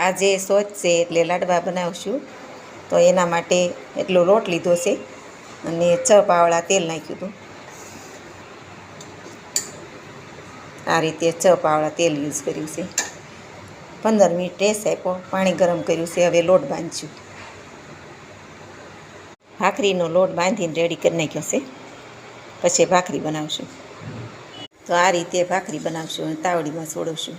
આજે સોચ છે એટલે લાડવા બનાવશું. તો એના માટે એટલો લોટ લીધો છે અને 6 પાવડા તેલ નાખ્યું હતું. આ રીતે 6 પાવડા તેલ યુઝ કર્યું છે. 15 મિનિટ રેસ્ટ આપ્યો, પાણી ગરમ કર્યું છે. હવે લોટ બાંધશું. ભાખરીનો લોટ બાંધીને રેડી કરી નાખ્યો છે. પછી ભાખરી બનાવશું. તો આ રીતે ભાખરી બનાવશું અને તાવડીમાં છોડવશું.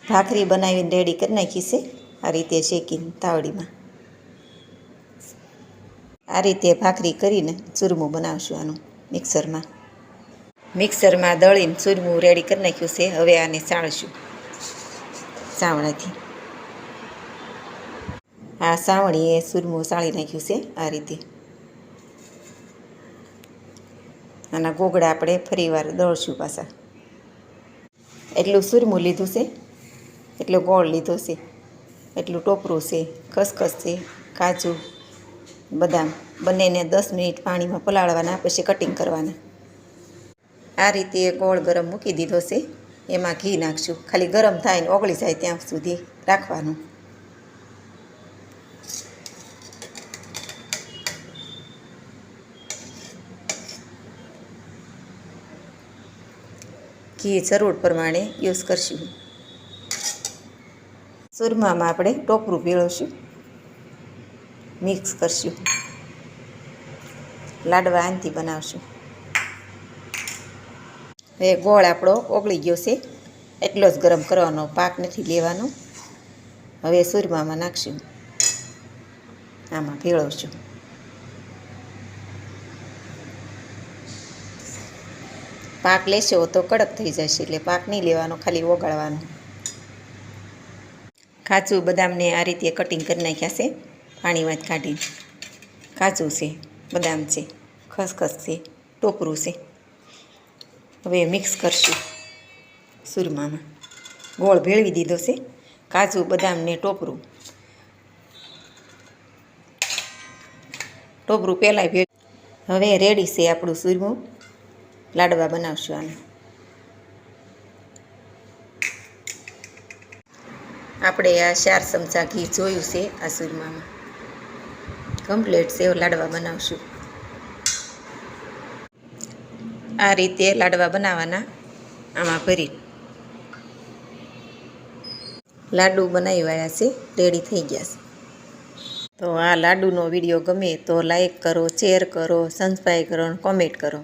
ભાખરી બનાવીને રેડી કરી નાખી છે. આ રીતે શેકીને તાવડીમાં આ રીતે ભાખરી કરીને ચૂરમું બનાવશું. આનું મિક્સરમાં દળીને ચૂરમું રેડી કરી નાખ્યું છે. હવે આને ચાળશું ચાવણાથી. આ સાવણીએ ચૂરમું ચાળી નાખ્યું છે. આ રીતે આના ગોગડા આપણે ફરીવાર દળશું પાછા. એટલું ચૂરમું લીધું છે, એટલો ગોળ લીધો છે, એટલું ટોપરું છે, ખસખસ છે, કાજુ, બદામ બંનેને 10 મિનિટ પાણીમાં પલાળવાના, પછી કટિંગ કરવાના. આ રીતે ગોળ ગરમ મૂકી દીધો છે. એમાં ઘી નાખશું. ખાલી ગરમ થાય ને ઓગળી જાય ત્યાં સુધી રાખવાનું. ઘી જરૂર પ્રમાણે યુઝ કરશું. ચૂરમામાં આપણે ટોપરું ભેળવશું, મિક્સ કરશું. લાડવા આનથી બનાવશું. હવે ગોળ આપણો ઓગળી ગયો છે. એટલો જ ગરમ કરવાનો, પાક નથી લેવાનો. હવે ચૂરમામાં નાખશું. આમાં ભેળવશું. પાક લેશો તો કડક થઈ જશે, એટલે પાક નહીં લેવાનો, ખાલી ઓગાળવાનો. કાજુ બદામને આ રીતે કટિંગ કરી નાખ્યા છે, પાણીમાં જ કાઢીને. કાજુ છે, બદામ છે, ખસખસ છે, ટોપરું છે. હવે મિક્સ કરશું ચૂરમામાં. ગોળ ભેળવી દીધો છે, કાજુ બદામને ટોપરું પહેલાં હવે રેડી છે આપણું ચૂરમું. લાડવા બનાવશું આને. આપણે આ 4 ચમચા ઘી જોયું છે આ ચૂરમામાં. કમ્પ્લીટ છે. લાડવા બનાવશું. આ રીતે લાડવા બનાવવાના. આમાં ભરી લાડુ બનાવી વાળ્યા છે, રેડી થઈ ગયા છે. તો આ લાડુનો વિડીયો ગમે તો લાઈક કરો, શેર કરો, સબસ્ક્રાઈબ કરો અને કોમેન્ટ કરો.